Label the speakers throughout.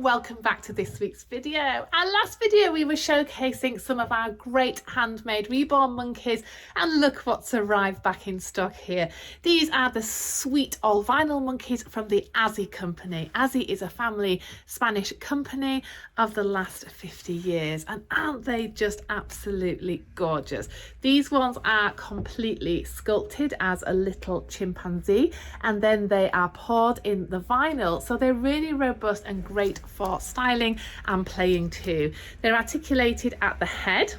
Speaker 1: and welcome back to this week's video. Our last video we were showcasing some of our great handmade Reborn monkeys, and look what's arrived back in stock here. These are the sweet all vinyl monkeys from the Azzi company. Azzi is a family Spanish company of the last 50 years, and aren't they just absolutely gorgeous? These ones are completely sculpted as a little chimpanzee, and then they are poured in the vinyl, so they're really robust and great for styling and playing too. They're articulated at the head,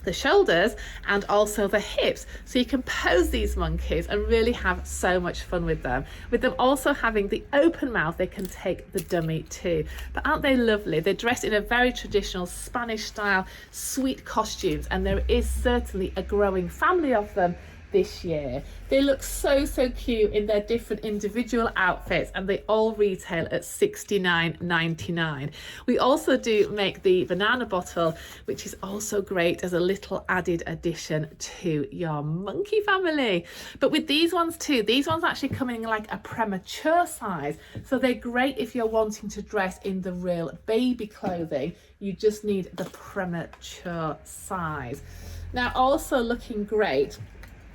Speaker 1: the shoulders, and also the hips, so you can pose these monkeys and really have so much fun with them. With them also having the open mouth, they can take the dummy too. But aren't they lovely? They're dressed in a very traditional Spanish style sweet costumes, and there is certainly a growing family of them this year. They look so cute in their different individual outfits, and they all retail at $69.99. We also do make the banana bottle, which is also great as a little added addition to your monkey family. But with these ones too, these ones actually come in like a premature size, so they're great if you're wanting to dress in the real baby clothing. You just need the premature size. Now, also looking great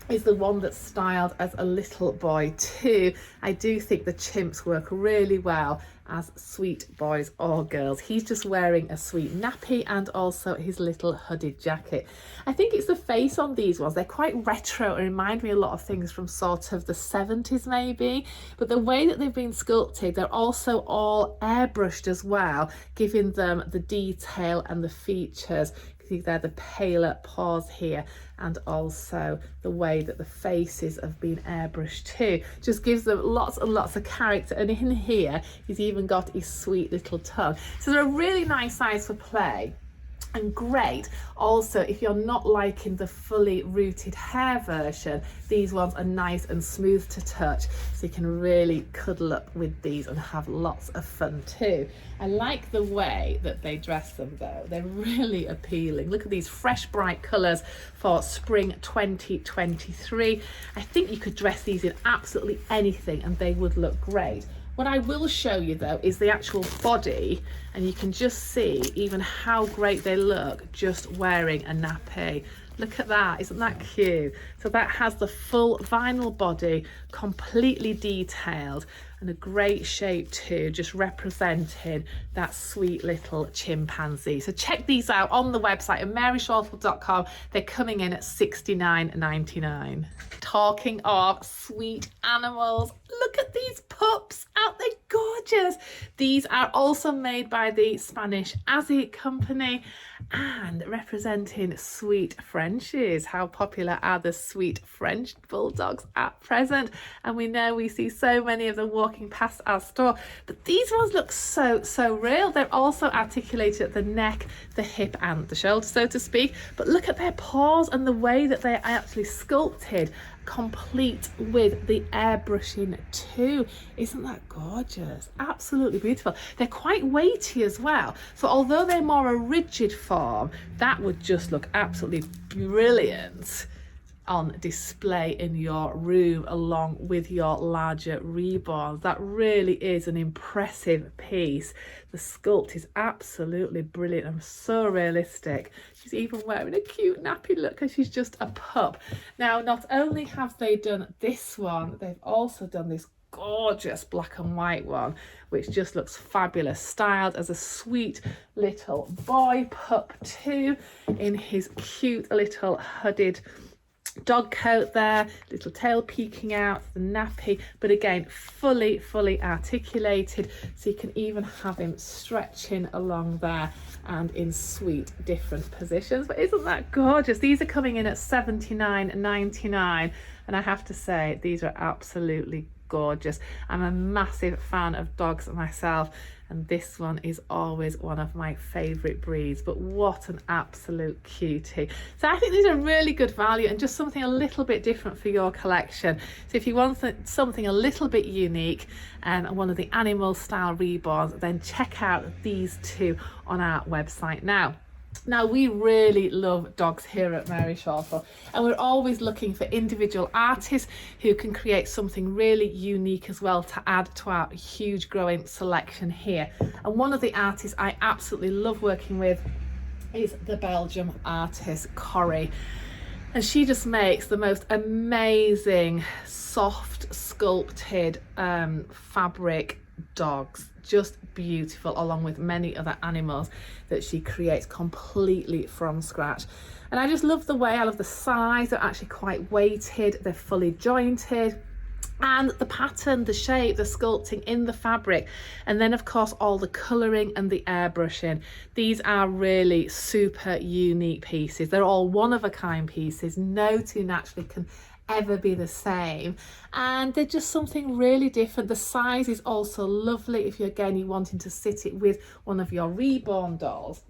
Speaker 1: is the one that's styled as a little boy too. I do think the chimps work really well as sweet boys or girls. He's just wearing a sweet nappy and also his little hooded jacket. I think it's the face on these ones. They're quite retro and remind me a lot of things from sort of the 70s maybe, but the way that they've been sculpted, they're also all airbrushed as well, giving them the detail and the features. There, the paler paws here, and also the way that the faces have been airbrushed too, just gives them lots and lots of character. And in here he's even got his sweet little tongue, so they're a really nice size for play. And great also if you're not liking the fully rooted hair version, these ones are nice and smooth to touch, so you can really cuddle up with these and have lots of fun too. I like the way that they dress them though. They're really appealing. Look at these fresh bright colours for spring 2023. I think you could dress these in absolutely anything and they would look great. What I will show you though is the actual body, and you can just see even how great they look just wearing a nappy. Look at that, isn't that cute? So that has the full vinyl body, completely detailed, and a great shape too, just representing that sweet little chimpanzee. So check these out on the website at maryshortle.com. They're coming in at $69.99. Talking of sweet animals, look at these pups. Aren't they gorgeous? These are also made by the Spanish Azzi company and representing sweet Frenchies. How popular are the sweet French bulldogs at present? And we know we see so many of them walking past our store, but these ones look so real. They're also articulated at the neck, the hip and the shoulder, so to speak. But look at their paws and the way that they're actually sculpted, complete with the airbrushing too. Isn't that gorgeous? Absolutely beautiful. They're quite weighty as well, so although they're more a rigid form, that would just look absolutely brilliant on display in your room along with your larger Reborns. That really is an impressive piece. The sculpt is absolutely brilliant and so realistic. She's even wearing a cute nappy look because she's just a pup. Now, not only have they done this one, they've also done this gorgeous black and white one, which just looks fabulous, styled as a sweet little boy pup too, in his cute little hooded dog coat there, little tail peeking out, the nappy, but again fully articulated, so you can even have him stretching along there and in sweet different positions. But isn't that gorgeous? These are coming in at $79.99, and I have to say these are absolutely gorgeous. I'm a massive fan of dogs myself, and this one is always one of my favorite breeds. But what an absolute cutie. So I think these are really good value and just something a little bit different for your collection. So if you want something a little bit unique and one of the animal style Reborns, then check out these two on our website now. Now, we really love dogs here at Mary Shortle, and we're always looking for individual artists who can create something really unique as well to add to our huge growing selection here. And one of the artists I absolutely love working with is the Belgium artist Corrie. And she just makes the most amazing, soft, sculpted fabric dogs. Just beautiful, along with many other animals that she creates completely from scratch. And I just love the way, I love the size. They're actually quite weighted, they're fully jointed, and the pattern, the shape, the sculpting in the fabric, and then of course all the colouring and the airbrushing. These are really super unique pieces. They're all one-of-a-kind pieces. No two naturally can ever be the same, and they're just something really different. The size is also lovely if you're wanting to sit it with one of your Reborn dolls.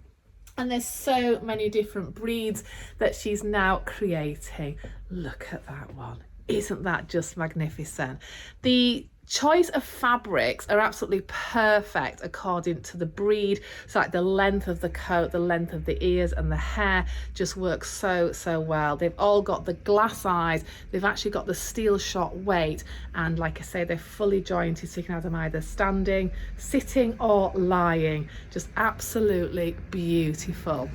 Speaker 1: And there's so many different breeds that she's now creating. Look at that one. Isn't that just magnificent? The choice of fabrics are absolutely perfect according to the breed. So like the length of the coat, the length of the ears and the hair just works so well. They've all got the glass eyes, they've actually got the steel shot weight, and like I say, they're fully jointed, so you can have them either standing, sitting or lying. Just absolutely beautiful.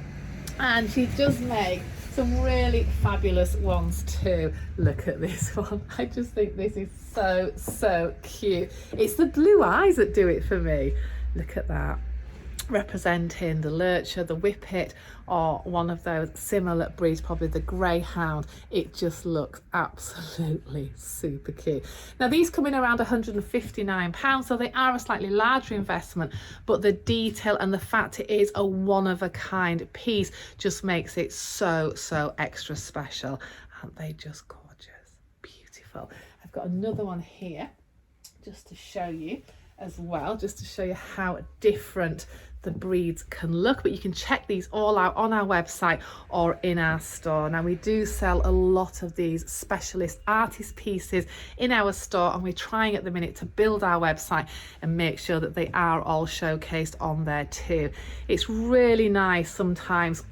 Speaker 1: And she does make some really fabulous ones too. Look at this one. I just think this is so cute. It's the blue eyes that do it for me. Look at that, representing the lurcher, the whippet, or one of those similar breeds, probably the greyhound. It just looks absolutely super cute. Now these come in around £159, so they are a slightly larger investment, but the detail and the fact it is a one-of-a-kind piece just makes it so extra special. Aren't they just gorgeous? Beautiful. I've got another one here just to show you as well, just to show you how different the breeds can look. But you can check these all out on our website or in our store. Now we do sell a lot of these specialist artist pieces in our store, and we're trying at the minute to build our website and make sure that they are all showcased on there too. It's really nice sometimes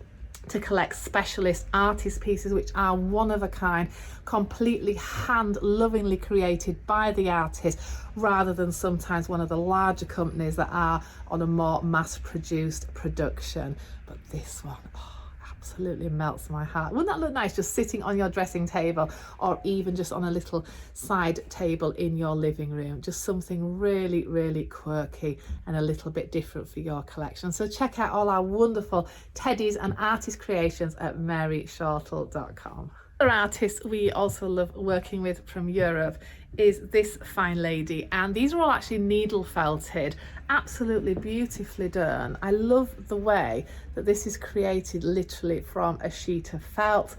Speaker 1: to collect specialist artist pieces which are one of a kind, completely hand lovingly created by the artist, rather than sometimes one of the larger companies that are on a more mass produced production. But this one, absolutely melts my heart. Wouldn't that look nice just sitting on your dressing table, or even just on a little side table in your living room? Just something really quirky and a little bit different for your collection. So check out all our wonderful teddies and artist creations at maryshortle.com. Other artists we also love working with from Europe is this fine lady, and these are all actually needle felted, absolutely beautifully done. I love the way that this is created literally from a sheet of felt,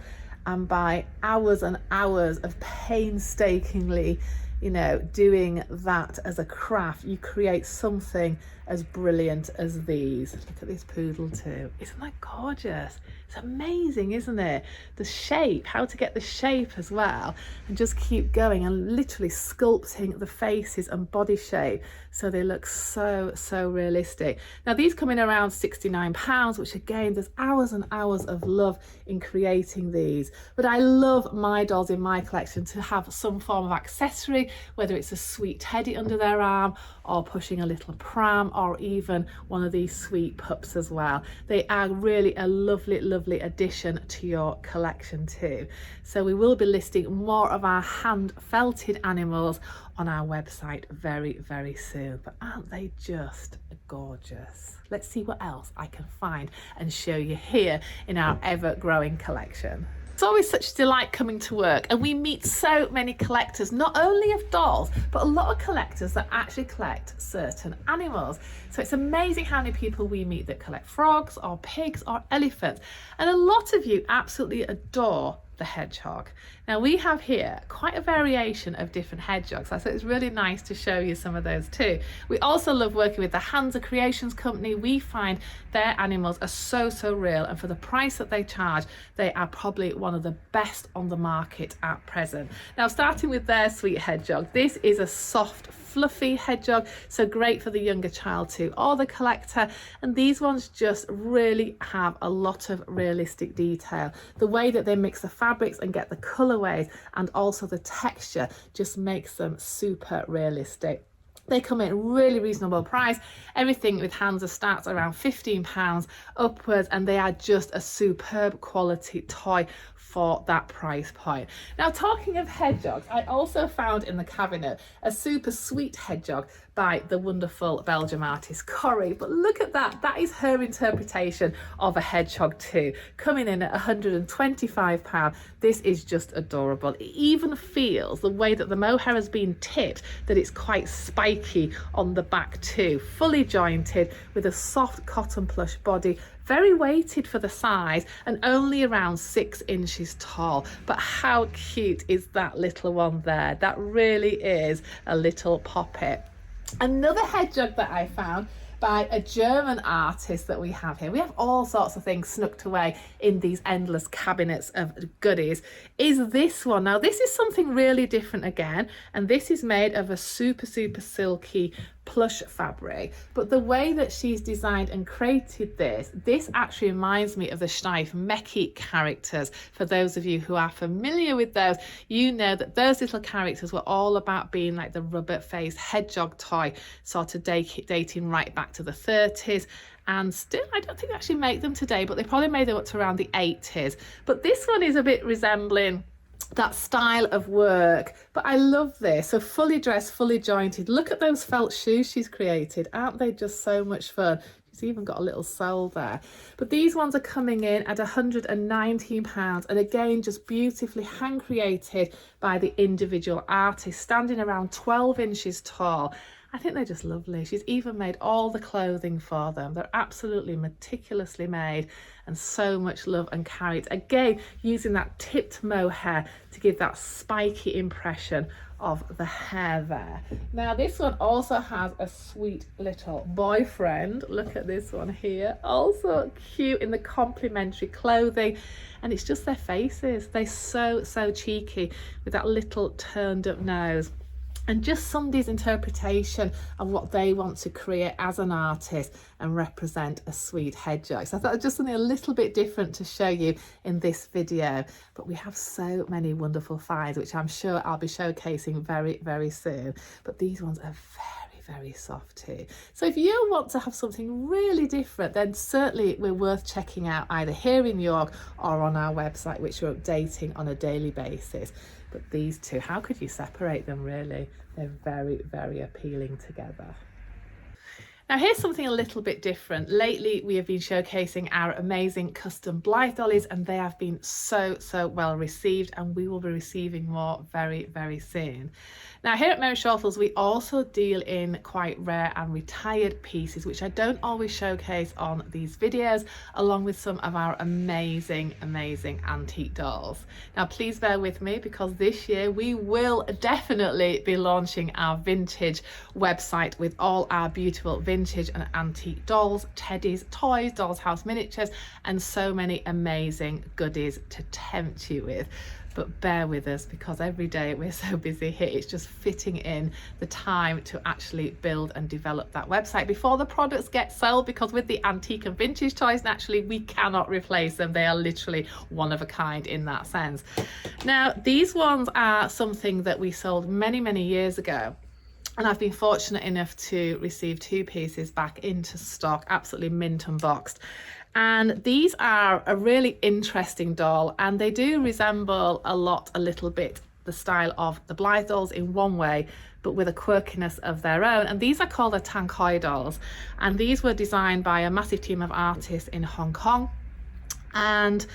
Speaker 1: and by hours and hours of painstakingly, you know, doing that as a craft, you create something as brilliant as these. Look at this poodle too. Isn't that gorgeous? It's amazing, isn't it? The shape, how to get the shape as well, and just keep going and literally sculpting the faces and body shape so they look so realistic. Now these come in around £69, which again, there's hours and hours of love in creating these. But I love my dolls in my collection to have some form of accessory, whether it's a sweet teddy under their arm, or pushing a little pram, or even one of these sweet pups as well. They are really a lovely addition to your collection too. So we will be listing more of our hand felted animals on our website very soon. But aren't they just gorgeous? Let's see what else I can find and show you here in our ever-growing collection. It's always such a delight coming to work, and we meet so many collectors, not only of dolls, but a lot of collectors that actually collect certain animals. So it's amazing how many people we meet that collect frogs or pigs or elephants. And a lot of you absolutely adore the Hedgehog. Now we have here quite a variation of different hedgehogs, so it's really nice to show you some of those too. We also love working with the Hansa Creations company. We find their animals are so real, and for the price that they charge, they are probably one of the best on the market at present. Now starting with their sweet hedgehog, this is a soft fluffy hedgehog, so great for the younger child too, or the collector. And these ones just really have a lot of realistic detail. The way that they mix the fabrics and get the colorways and also the texture just makes them super realistic. They come in really reasonable price. Everything with Hansa starts around £15 upwards, and they are just a superb quality toy for that price point. Now talking of hedgehogs, I also found in the cabinet a super sweet hedgehog by the wonderful Belgium artist Corrie. But look at that, that is her interpretation of a hedgehog too, coming in at £125. This is just adorable. It even feels, the way that the mohair has been tipped, that it's quite spiky on the back too. Fully jointed with a soft cotton plush body, very weighted for the size, and only around 6 inches tall. But how cute is that little one there? That really is a little poppet. Another hedgehog that I found by a German artist that we have here. We have all sorts of things snucked away in these endless cabinets of goodies. Is this one. Now this is something really different again, and this is made of a super silky plush fabric, but the way that she's designed and created this actually reminds me of the Schneif-Mecki characters. For those of you who are familiar with those, you know that those little characters were all about being like the rubber-faced hedgehog toy, sort of dating right back to the 30s. And still, I don't think they actually make them today, but they probably made them up to around the 80s. But this one is a bit resembling that style of work, but I love this. So fully dressed, fully jointed. Look at those felt shoes she's created. Aren't they just so much fun? She's even got a little sole there. But these ones are coming in at £119, and again just beautifully hand created by the individual artist, standing around 12 inches tall. I think they're just lovely. She's even made all the clothing for them. They're absolutely meticulously made, and so much love and carried. Again, using that tipped mohair to give that spiky impression of the hair there. Now this one also has a sweet little boyfriend. Look at this one here. Also cute in the complementary clothing. And it's just their faces. They're so cheeky with that little turned up nose. And just somebody's interpretation of what they want to create as an artist and represent a sweet hedgehog. So I thought it was just something a little bit different to show you in this video. But we have so many wonderful finds, which I'm sure I'll be showcasing very soon. But these ones are very soft too. So if you want to have something really different, then certainly we're worth checking out either here in York or on our website, which we're updating on a daily basis. But these two, how could you separate them really? They're very appealing together. Now here's something a little bit different. Lately we have been showcasing our amazing custom Blythe dollies, and they have been so well received, and we will be receiving more very soon. Now here at Mary Shortle's we also deal in quite rare and retired pieces, which I don't always showcase on these videos, along with some of our amazing antique dolls. Now please bear with me, because this year we will definitely be launching our vintage website with all our beautiful vintage and antique dolls, teddies, toys, dolls house miniatures, and so many amazing goodies to tempt you with. But bear with us, because every day we're so busy here, it's just fitting in the time to actually build and develop that website before the products get sold, because with the antique and vintage toys, naturally we cannot replace them. They are literally one of a kind in that sense. Now these ones are something that we sold many years ago, and I've been fortunate enough to receive 2 pieces back into stock, absolutely mint and boxed. And these are a really interesting doll, and they do resemble a little bit the style of the Blythe dolls in one way, but with a quirkiness of their own. And these are called the Tangkou dolls, and these were designed by a massive team of artists in Hong Kong. And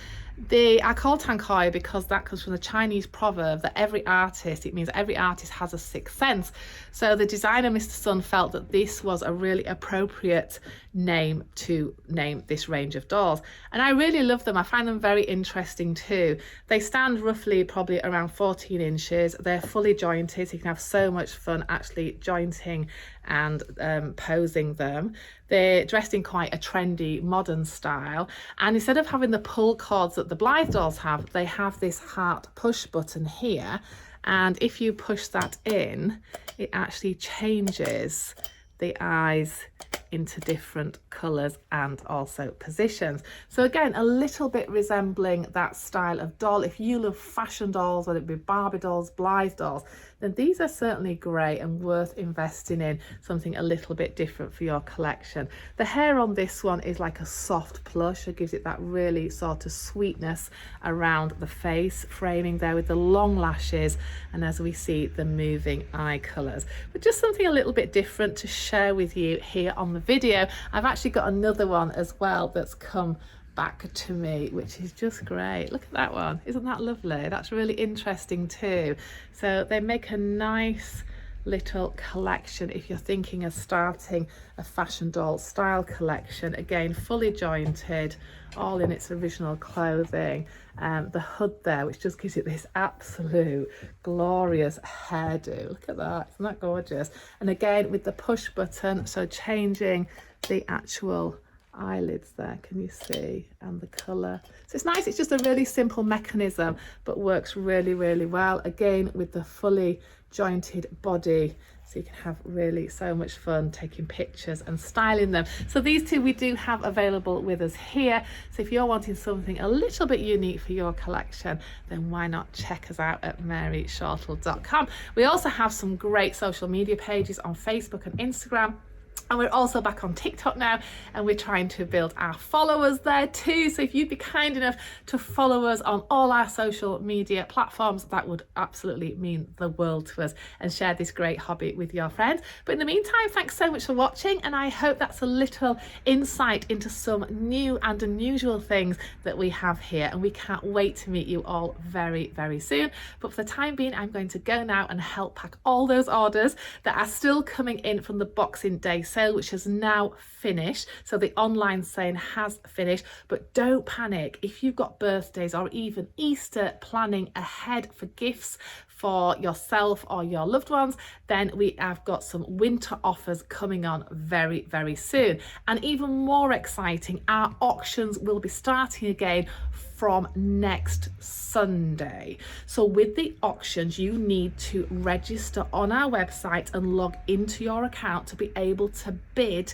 Speaker 1: I call Tangkou because that comes from the Chinese proverb that it means every artist has a sixth sense. So the designer, Mr. Sun, felt that this was a really appropriate name to name this range of dolls. And I really love them. I find them very interesting too. They stand roughly probably around 14 inches. They're fully jointed, so you can have so much fun actually jointing and posing them. They're dressed in quite a trendy modern style, and instead of having the pull cords that the Blythe dolls have, they have this heart push button here, and if you push that in, it actually changes the eyes into different colours and also positions. So again, a little bit resembling that style of doll. If you love fashion dolls, whether it be Barbie dolls, Blythe dolls, then these are certainly great and worth investing in, something a little bit different for your collection. The hair on this one is like a soft plush. It gives it that really sort of sweetness around the face, framing there with the long lashes, and as we see, the moving eye colours. But just something a little bit different to share with you here on the video. I've actually got another one as well that's come back to me, which is just great. Look at that one. Isn't that lovely? That's really interesting too. So they make a nice little collection if you're thinking of starting a fashion doll style collection. Again, fully jointed, all in its original clothing. The hood there, which just gives it this absolute glorious hairdo. Look at that, isn't that gorgeous? And again with the push button, so changing the actual eyelids there, can you see, and the colour. So it's nice. It's just a really simple mechanism but works really, really well, again with the fully jointed body, so you can have really so much fun taking pictures and styling them. So these two we do have available with us here, so if you're wanting something a little bit unique for your collection, then why not check us out at maryshortle.com. We also have some great social media pages on Facebook and Instagram, and we're also back on TikTok now, and we're trying to build our followers there too. So if you'd be kind enough to follow us on all our social media platforms, that would absolutely mean the world to us, and share this great hobby with your friends. But in the meantime, thanks so much for watching, and I hope that's a little insight into some new and unusual things that we have here, and we can't wait to meet you all very, very soon. But for the time being, I'm going to go now and help pack all those orders that are still coming in from the Boxing Day sale, which has now finished. So the online sale has finished, but don't panic. If you've got birthdays or even Easter planning ahead for gifts for yourself or your loved ones, then we have got some winter offers coming on very, very soon. And even more exciting, our auctions will be starting again from next Sunday. So with the auctions, you need to register on our website and log into your account to be able to bid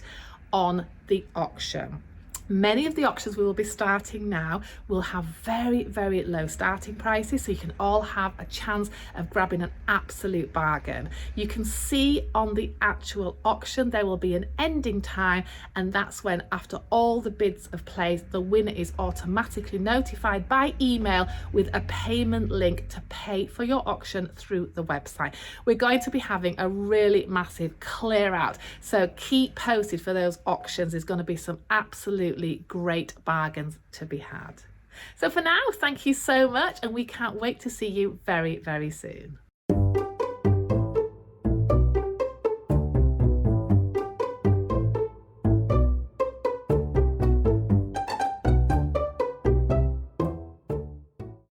Speaker 1: on the auction. Many of the auctions we will be starting now will have very, very low starting prices, so you can all have a chance of grabbing an absolute bargain. You can see on the actual auction there will be an ending time, and that's when, after all the bids have placed, the winner is automatically notified by email with a payment link to pay for your auction through the website. We're going to be having a really massive clear out, so keep posted for those auctions. There's going to be some absolutely great bargains to be had. So for now, thank you so much, and we can't wait to see you very, very soon.